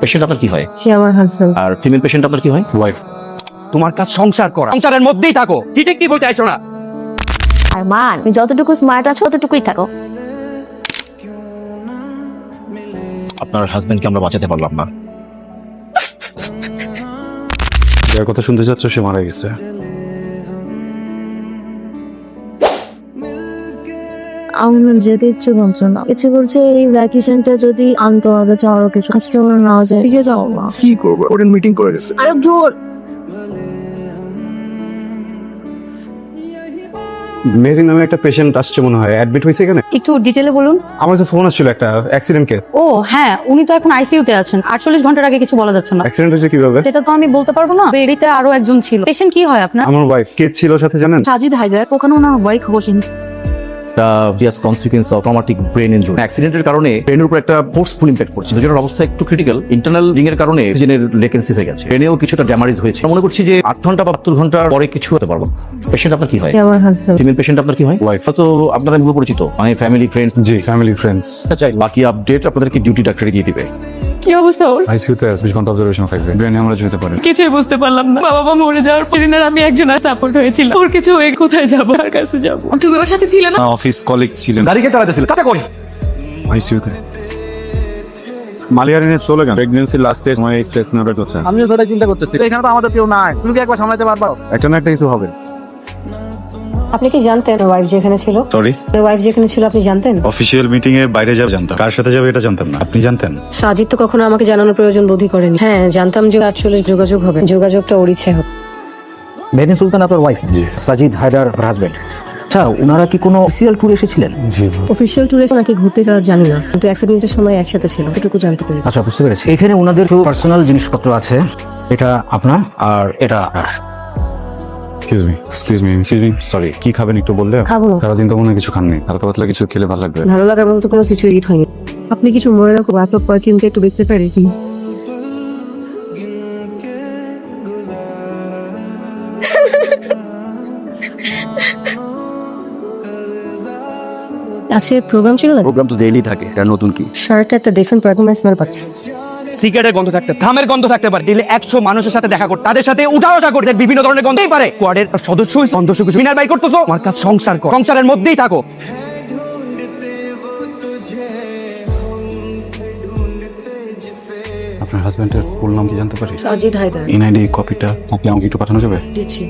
Patient আপনার কি হয়? সে আমার হাজবেন্ড। আর ফিমেল পেশেন্ট আপনার কি হয়? ওয়াইফ। তোমার কাজ সংসার করা, সংসারের মধ্যেই থাকো। ডিটেকটিভ বলতে আইছো না। আর মান, তুমি যতটুকু স্মার্ট আছো ততটুকুই থাকো। আপনার হাজবেন্ডকে আমরা বাঁচাতে পারলাম না। যার কথা শুনতে চাচ্ছ সে মারা গেছে। আমার যেতে ইচ্ছে করছে না, ইচ্ছে করছে এই ভ্যাকেশনটা যদি আনতে হবে আরো কিছু। আজকে আমরা না যাই, ঠিক আছে? যাও না, কি করবো? ওরেন মিটিং করে গেছে। আরে দূর। মেহেরিন নামে একটা পেশেন্ট আসছে মনে হয়, অ্যাডমিট হয়েছে এখানে। একটু ডিটেলে বলুন। আমার কাছে ফোন আসছিল একটা অ্যাক্সিডেন্ট কেস। ও হ্যাঁ, উনি তো এখন আইসিইউতে আছেন। 48 ঘন্টার আগে কিছু বলা যাচ্ছে না। অ্যাক্সিডেন্ট হয়েছে কিভাবে? সেটা তো আমি বলতে পারবো না। বেরিতে আরো একজন ছিল। পেশেন্ট কি হয় আপনার? আমার ওয়াইফ। কে ছিল সাথে জানেন? সাজিদ হায়দার। ওখানে ওনার ওয়াইফ বসেন। Serious consequence of traumatic brain injury. অ্যাক্সিডেন্টের কারণে ব্রেনের উপর একটা ফোর্সফুল ইম্প্যাক্ট পড়ছে। দুজনের অবস্থা একটু ক্রিটিক্যাল। ইন্টারনাল রিং এর কারণে অক্সিজেনের লেকেন্সি হয়ে গেছে। ব্রেনেও কিছুটা ড্যামেজ হয়েছে। মনে করছি যে 8 ঘন্টা বা 72 ঘন্টার পরে কিছু হতে পারবো। পেশেন্ট আপনার কি হয়? সে আমার হাজবেন্ড। ফিমেল পেশেন্ট আপনার কি হয়? ওয়াইফ। তো আপনারা এগুলো পরিচিত, আমি ফ্যামিলি ফ্রেন্ডস। জি, ফ্যামিলি ফ্রেন্ডস। চাই বাকি আপডেট আপনাদেরকে ডিউটি ডাক্তারে দিয়ে দিবে। কি অবস্থা ওর? আইসিইউতে 20 ঘন্টা অবজারভেশন থাকবে। ব্রেন হ্যামারেজ হতে পারে। কিছুই বুঝতে পারলাম না। বাবা মা মরে যাওয়ার পর আর আমি একজন সাপোর্ট হয়েছিল। ওর কিছু হয়ে কোথায় যাবো, কার কাছে যাবো? তুমি ওর সাথে ছিলে না? অফিস কলিগ ছিলেন। গাড়িকে চালাতেছিল কাটা কই? আইসিইউতে মালিয়ারিনে চলে গেল। প্রেগন্যান্সি লাস্ট স্টেজ, সময় স্ট্রেস নেবার কথা। আমিও সেটাই চিন্তা করতেছি। এখানে তো আমাদের কেউ নাই। তুমি কি একবার সামলাতে পারবা? একটা না একটা কিছু হবে। আপনি কি জানতেন ওয়াইফ যেখানে ছিল? সরি, ওয়াইফ যেখানে ছিল আপনি জানতেন? অফিসিয়াল মিটিং এ বাইরে যাবে জানতাম, কার সাথে যাবে এটা জানতাম না। আপনি জানতেন? সাজিদ তো কখনো আমাকে জানানোর প্রয়োজন বোধই করেনি। হ্যাঁ, জানতাম যে আসলে যোগাযোগ হবে, যোগাযোগটা ওর ইচ্ছে হবে। মেহেরিন সুলতান আপনার ওয়াইফ? জি। সাজিদ হায়দার হাজবেন্ড। আচ্ছা, ওনারা কি কোনো অফিসিয়াল ট্যুরে এসেছিলেন? জি। অফিসিয়াল ট্যুরে নাকি ঘুরতে যাওয়া জানি না, কিন্তু অ্যাক্সিডেন্টের সময় একসাথে ছিল, এতটুকু জানতে পেরেছি। আচ্ছা, বুঝতে পেরেছি। এখানে ওনাদের পার্সোনাল জিনিসপত্র আছে। এটা আপনার আর এটা আপনার। Excuse me, sorry. কি খাবেন একটু বললে? খাবো না। সারাদিন তো মনে হয় কিছু খাননি। হালকা পাতলা কিছু খেলে ভালো লাগবে। ভালো লাগার মতো কোনো কিছু ইট হয়নি। আপনি কিছু মনে রাখো, এত পারফিউমটা একটু দেখতে পারি? আজকে প্রোগ্রাম ছিল না? প্রোগ্রাম তো ডেইলি থাকে, এটা নতুন কি? শার্টটা একটা ডিফারেন্ট পারফরমেন্স স্মেল পাচ্ছি। সিগারেটের গন্ধ থাকতে, থামের গন্ধ থাকতে পারে। দিলে 100 মানুষের সাথে দেখা করতে, তাদের সাথে উঠা বসা করতে বিভিন্ন ধরনের গন্ধই পারে। কোয়ার্ডের সদস্য সন্তোষ মিনার বাই করতেছো। আমার কাজ সংসার কর, সংসারের মধ্যেই থাকো। আপনার হাজবেন্ডের ফুল নাম কি জানতে পারি? সাজিদ হায়দার। এনআইডি কপিটা থাকলে আমাকে একটু পাঠানো যাবে? দিচ্ছি।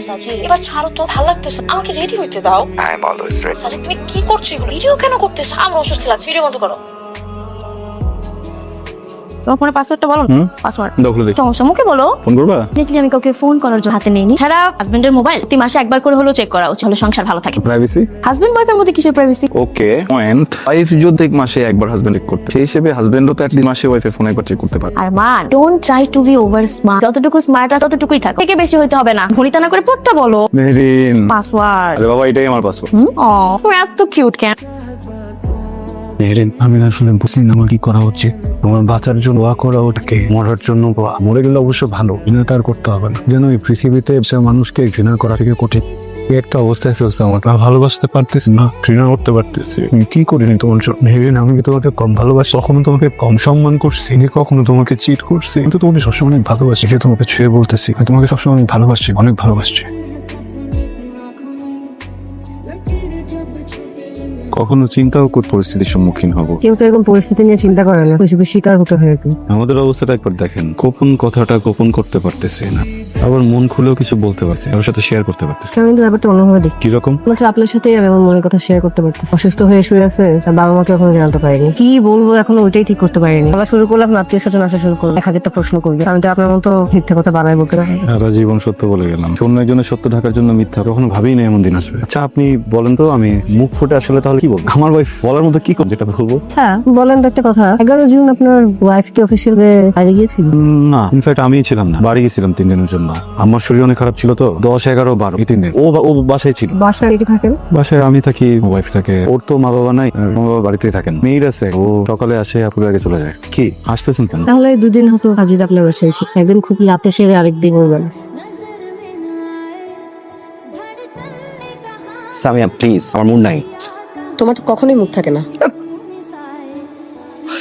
সাজিদ, এবার ছাড়ো তো, ভালো লাগতেছে। আমাকে রেডি হইতে দাও। I am always ready. Sajid, তুমি কি করছো এগুলো? ভিডিও কেন করতেছো? আমার অসুস্থ লাগছে। ভিডিও বন্ধ করো। তোমার ফোনের পাসওয়ার্ডটা বলো। পাসওয়ার্ড দখলে দেখি। সমস্যা মুখে বলো। ফোন করবা? দেখলি আমি কাউকে ফোন করার জন্য হাতে নেইনি। ছাড়া হাজবেন্ডের মোবাইল প্রতি মাসে একবার করে হলো চেক করা উচিত, হলে সংসার ভালো থাকে। প্রাইভেসি? হাজবেন্ড ওয়াইফের মধ্যে কিসের প্রাইভেসি? ওকে পয়েন্ট। ওয়াইফ যদি মাসে একবার হাজবেন্ড করতে, সেই হিসেবে হাজবেন্ডও তো অ্যাটলিস্ট মাসে ওয়াইফের ফোন একবার চেক করতে পারে। আর man, don't try to be over smart. যতটুকু স্মার্ট আছে ততটুকুই থাকো, থেকে বেশি হইতে হবে না। ভনিতা না করে পড়টা বলো। মেহেরিন, পাসওয়ার্ড। আরে বাবা, এটাই আমার পাসওয়ার্ড। তুমি এত কিউট কেন? মেহেরিন, আমি আসলে বুঝি না আমার কি করা উচিত। তোমার বাঁচার জন্য ওয়া করা, ওটাকে মরার জন্য মরে গেলে অবশ্য ভালো, ঘৃণাটা আর করতে হবে না। যেন এই পৃথিবীতে সে মানুষকে ঘৃণা করা থেকে কঠিন। এই একটা অবস্থায় ফেলছে আমার, ভালোবাসতে পারতেছি না, ঘৃণা করতে পারতেছি। আমি কি করিনি তোমার জন্য? মেহেরিন, আমি কি তোমাকে কম ভালোবাসি? কখনো তোমাকে কম সম্মান করছি? কখনো তোমাকে চিট করছি? কিন্তু তোমাকে সবসময় অনেক ভালোবাসি। যে তোমাকে ছুঁয়ে বলতেছি, আমি তোমাকে সবসময় অনেক ভালোবাসি, অনেক ভালোবাসছি। কখনো চিন্তাও করে পরিস্থিতির সম্মুখীন হব। কেউ তো এরকম পরিস্থিতি নিয়ে চিন্তা করে না, বেশি শিকার হতে হয়েছে। আমাদের অবস্থাটা একবার দেখেন। গোপন কথাটা গোপন করতে পারতেছি না, আবার মন খুলেও কিছু বলতে পারছি, কারোর সাথে শেয়ার করতে পারতেছি। আমি কিন্তু ব্যাপারটা অন্যভাবে দেখি। কিরকম? মাত্র আপনার সাথে আমি আমার মনের কথা শেয়ার করতে পারতেছি। অসুস্থ হয়ে শুয়ে আছে, তার বাবা মাকে এখনো জানতে পারিনি। কি বলবো এখনো ওইটাই ঠিক করতে পারিনি। আমরা শুরু করলাম, আত্মীয় স্বজন আসা শুরু করলাম, 1000টা প্রশ্ন করবে। আমি তো আপনার মতো মিথ্যা কথা বানাই বলতে পারি। সারা জীবন সত্য বলে গেলাম, অন্য একজনের সত্য ঢাকার জন্য মিথ্যা। কখনো ভাবিই না এমন দিন আসবে। আচ্ছা, আপনি বলেন তো, আমি মুখ ফুটে আসলে তাহলে কি বলবো? আমার ওয়াইফ বলার মতো কি করবে যেটা বলবো? হ্যাঁ, বলেন তো একটা কথা। 11 জুন আপনার ওয়াইফ কি অফিসিয়ালে বাইরে গিয়েছিল? না, ইনফ্যাক্ট আমিই ছিলাম না, বাড়ি গেছিলাম 3 দিনের জন্য। আমার শরীর অনেক খারাপ ছিল তো, 10, 11, 12 এই 3 দিন ও বাসায় ছিল। বাসায় রেখে থাকেন? বাসায় আমি থাকি, ওয়াইফ থাকে। ওর তো মা বাবা নাই, মা বাবা বাড়িতেই থাকেন। মেয়ের আছে, ও সকালে আসে, আপুর আগে চলে যায়। কি আসতেছেন কেন? তাহলে 2 দিন হতো কাজে আপনার বাসায় এসে। একদিন খুব রাতে সেরে আরেকদিন বলবেন। সামিয়া প্লিজ, আমার মুড নাই। তোমার তো কখনোই মুখ থাকে না।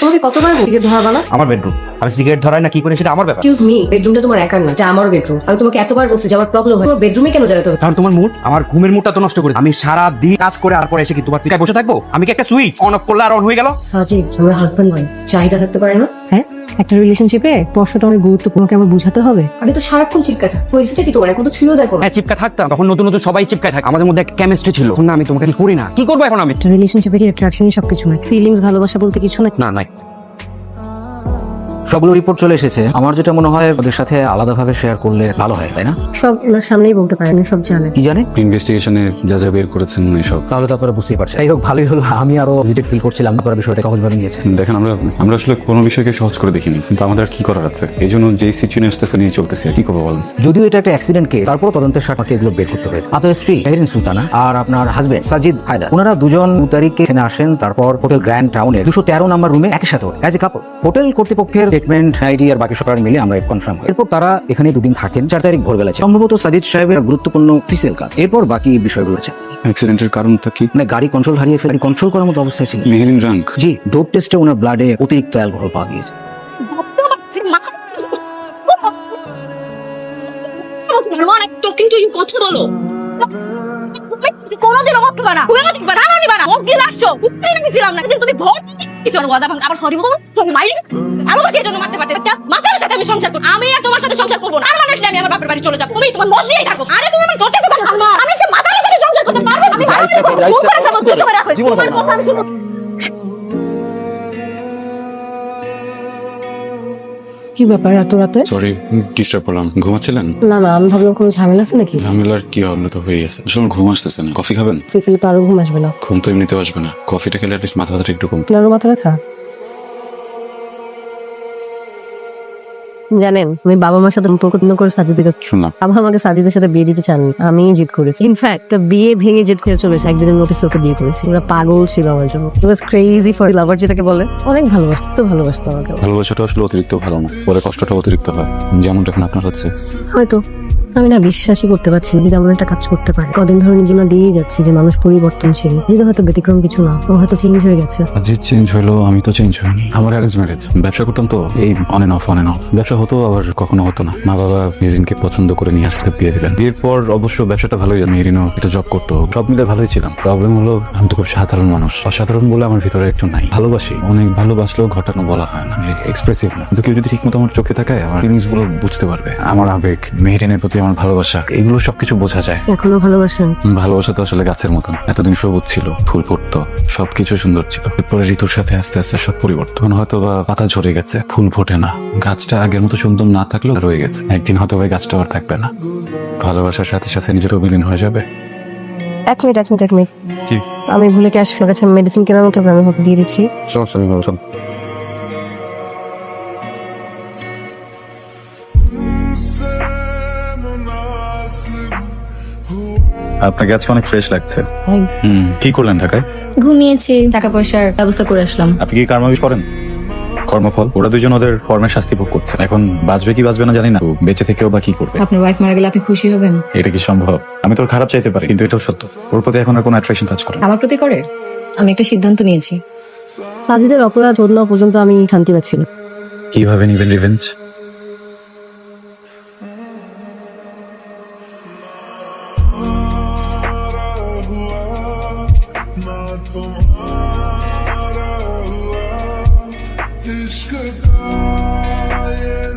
তোমাকে কতবার সিগারেট ধরাবা না? আমার বেডরুম, আমি সিগারেট ধরাই না কি করে সেটা আমার ব্যাপার। এক্সকিউজ মি, বেডরুমটা তোমার একার না, এটা আমার বেডরুম। আমি তোমাকে এতবার বলছি যে আমার প্রবলেম হয়, তোমার বেডরুমে কেন জ্বালাতে হবে? কারণ তোমার মুড, আমার ঘুমের মুডটা তো নষ্ট করে। আমি সারা দিন কাজ করে আর পরে এসে কি তোমার পিছনে বসে থাকবো? আমি কি একটা সুইচ অন অফ করলে আর অন হয়ে গেল? সাজিদ, আমরা হাজবেন্ড ওয়াইফ, চাহিদা থাকতে পারে না? হ্যাঁ, একটা রিলেশনশিপে স্পর্শটা অনেক গুরুত্বপূর্ণ, আমাকে বুঝাতে হবে। আরে তো সারাক্ষণ চিৎকার হয়েছে কি তোমার? এখন তো ছুঁয়েও দেখো না। হ্যাঁ, চিপকা থাকতাম তখন, নতুন নতুন সবাই চিপকায় থাকে, আমাদের মধ্যে একটা কেমিস্ট্রি ছিল। এখন না, আমি তোমাকে করি না, কি করবো এখন আমি? একটা রিলেশনশিপে কি অ্যাট্রাকশনই সবকিছু নয়? ফিলিংস, ভালোবাসা বলতে কিছু না। না নাই। সবগুলো রিপোর্ট চলে এসেছে। আমার যেটা মনে হয় ওদের সাথে আলাদাভাবে শেয়ার করলে ভালো হয়, তাই না? সব ওনার সামনেই বলতে পারেন, সব জানেন। কি জানে? ইনভেস্টিগেশনে যা যা বের করেছেন এসব। তাহলে তো আপনারা বুঝতেই পারছেন। যাই হোক, ভালোই হলো। আমি আরো পজিটিভ ফিল করছিলাম, আপনারা বিষয়টা সহজভাবে নিয়েছেন। দেখেন, আমরা আসলে কোনো বিষয়কে সহজ করে দেখিনি, কিন্তু আমাদের আর কি করার আছে? এই জন্য যেই সিচুয়েশন আসতেছে নিয়ে চলতেছে। কি করবো বলেন? যদিও এটা একটা অ্যাক্সিডেন্ট কেস, তারপর তদন্তের স্বার্থে এগুলো বের করতে হয়েছে। আপনার স্ত্রী মেহরিন সুলতানা আর আপনার হাজবেন্ড সাজিদ হায়দার, ওনারা দুজন 2 তারিখে এখানে আসেন। তারপর হোটেল গ্র্যান্ড টাউনের 213 নম্বর রুমে একই সাথে অ্যাজ এ কাপল। হোটেল কর্তৃপক্ষের স্টেটমেন্ট, আইডি আর বাকি সব মিলে আমরা কনফার্ম করি। এরপর তারা এখানে 2 দিন থাকেন। 4 তারিখ ভোরবেলা সম্ভবত সাজিদ সাহেবের গুরুত্বপূর্ণ অফিসিয়াল কাজ। এরপর বাকি বিষয়গুলো রয়েছে। অ্যাক্সিডেন্টের কারণটা কি? মানে গাড়ি কন্ট্রোল হারিয়ে ফেলে, কন্ট্রোল করার মতো অবস্থায় ছিল। মেহেরিন রাঙ্ক। জি, ডোপ টেস্টে ওনার ব্লাডে অতিরিক্ত অ্যালকোহল পাওয়া গিয়েছে। টকিং টু ইউ কথা বলো। কোনোদিনও মত বানা হুয়া দিবা না নি বানা মত গিলা আসছো কুত্তেই নাকি ছিলাম না, কিন্তু তুমি ভয় কিছু আর ওয়াদা ভাঙ আবার সরি বল সরি মাই ভালোবাসি এর জন্য মারতে পারতে একটা মাতার সাথে আমি সংসার করব। আমি আর তোমার সাথে সংসার করব না। আর মানে আমি আমার বাপের বাড়ি চলে যাব। তুমি তোমার মত নিয়েই থাকো। আরে তুমি আমার দরজা থেকে আম্মা, আমি একটা মাতার সাথে সংসার করতে পারবো না। আমি জীবন কথা আমি শুনো। কি ব্যাপার এত রাতে? সরি, ডিস্টার্ব করলাম। ঘুমাচ্ছিলেন? না না, আমি ভাবলাম কোনো ঝামেলা আছে নাকি। ঝামেলার কি হবে? তো হয়ে গেছে। আসলে ঘুম আসতেছে না। কফি খাবেন? ফিফিলে তো আরো ঘুম আসবে না। ঘুম তো এমনিতেও আসবে না, কফিটা খেলে অ্যাটলিস্ট মাথা ব্যথাটা একটু কম। আপনারও মাথা ব্যথা? জানেন, আমি বাবা মার সাথে সম্পর্ক করে সাজিদের কাছে শুনলাম। বাবা আমাকে সাজিদের সাথে বিয়ে দিতে চান। আমি জিদ করেছি। ইনফ্যাক্ট বিয়ে ভেঙে জিদ করে চলেছে। একদিনের নোটিস ওকে বিয়ে করেছি। ওরা পাগল ছিল আমার জন্য। ইট ওয়াজ ক্রেজি ফর লাভার, যেটাকে বলে। অনেক ভালোবাসতো আমাকে। ভালোবাসাটা আসলে অতিরিক্ত ভালো না, পরে কষ্টটা অতিরিক্ত হয়, যেমনটা এখন আপনার হচ্ছে। হয়তো আমি না বিশ্বাসই করতে পারছি না যে এমন একটা কাজ করতে পারে। কদিন ধরে নিজে দিয়েই যাচ্ছি যে মানুষ পরিবর্তনশীল, যেটা হয়তো ব্যতিক্রম কিছু না। ও হয়তো চেঞ্জ হয়ে গেছে। যে চেঞ্জ হলো, আমি তো চেঞ্জ হইনি। আমার অ্যারেঞ্জ ম্যারেজ। ব্যবসা করতাম তো, এই অন এন্ড অফ ব্যবসা হতো, আবার কখনো হতো না। মা বাবা মেহরিনকে পছন্দ করে নিয়ে আসতে বিয়ে দিলেন। বিয়ের পর অবশ্য ব্যবসাটা ভালোই, মেহরিনও এটা জব করতো, সব মিলে ভালোই ছিলাম। প্রবলেম হলো, আমি তো খুব সাধারণ মানুষ। অসাধারণ বলে আমার ভিতরে একটু নাই। ভালোবাসি, অনেক ভালোবাসলেও ঘটানো বলা হয় না, এক্সপ্রেসিভ না। কিন্তু কেউ যদি ঠিকমতো আমার চোখে তাকায়, আমার ফিলিংস গুলো বুঝতে পারবে। আমার আবেগ, মেহরিনের প্রতি আমার ভালোবাসা, এগুলো সবকিছু বোঝা যায়। এখনো ভালোবাসেন? ভালোবাসা তো আসলে গাছের মতন, এতদিন সবুজ ছিল, ফুল ফুটতো, সবকিছু সুন্দর ছিল। এরপরে ঋতুর সাথে আস্তে আস্তে সব পরিবর্তন। হয়তো বা পাতা ঝরে গেছে, ফুল ফোটে না, গাছটা আগের মতো সুন্দর না থাকলেও রয়ে গেছে। একদিন হয়তো ওই গাছটা আর থাকবে না। ভালোবাসার সাথে সাথে নিজেরও বিলীন হয়ে যাবে। এক মিনিট। জি। আমি ভুলে ক্যাশ ফেলে গেছে। মেডিসিন কেনার মতো আমি ওকে দিয়ে দিচ্ছি। আপনাকে আজকে অনেক ফ্রেশ লাগছে। তাই কি করলেন ঢাকায়? ঘুমিয়েছি, টাকা পয়সার ব্যবস্থা করে আসলাম। আপনি কি কর্মবিষ করেন? কর্মফল ওরা দুজন ওদের কর্মের শাস্তি ভোগ করছে। এখন বাঁচবে কি বাঁচবে না জানি না, তো বেঁচে থেকেও বা কি করবে? আপনার ওয়াইফ মারা গেলে আপনি খুশি হবেন? এটা কি সম্ভব? আমি তোর খারাপ চাইতে পারি, কিন্তু এটাও সত্য, ওর প্রতি এখন আর কোনো অ্যাট্রাকশন কাজ করে না। আমার প্রতি করে? আমি একটা সিদ্ধান্ত নিয়েছি। সাজিদের অপরাধ শোধ না পর্যন্ত আমি শান্তি পাচ্ছি না। কিভাবে নিবেন রিভেঞ্জ?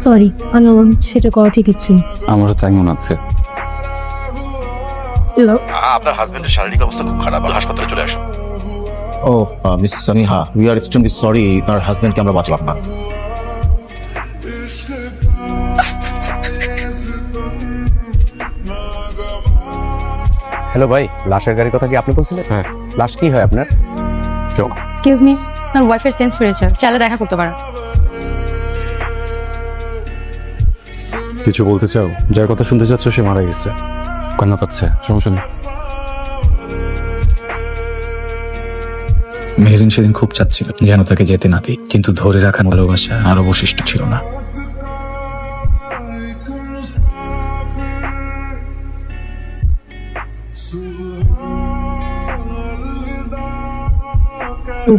সরি, আমি সেটা করা ঠিক ইচ্ছে। আমারও তাই মনে হচ্ছে। আপনার হাজবেন্ডের শারীরিক অবস্থা খুব খারাপ, হাসপাতালে চলে আসুন। ও miss Samiha, we are extremely sorry, আপনার হাজবেন্ডকে আমরা বাঁচালাম না। হ্যালো ভাই, লাশের গাড়ির কথা কি আপনি বলছিলেন? হ্যাঁ। লাশ কি হয় আপনার? এক্সকিউজ মি, আপনার ওয়াইফের সেন্স ফিরেছে, চাইলে দেখা করতে পারেন। কিছু বলতে চাও? যার কথা শুনতে চাচ্ছ সে মারা গেছে, কান্না পাচ্ছে। সমস্যা নেই। মেহরিন সেদিন খুব চাচ্ছিল যেন তাকে যেতে না দিই, কিন্তু ধরে রাখার ভালোবাসা আর অবশিষ্ট ছিল না।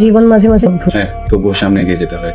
জীবন মাঝে মাঝে অদ্ভুত। হ্যাঁ তবুও সামনে এগিয়ে যেতে হয়।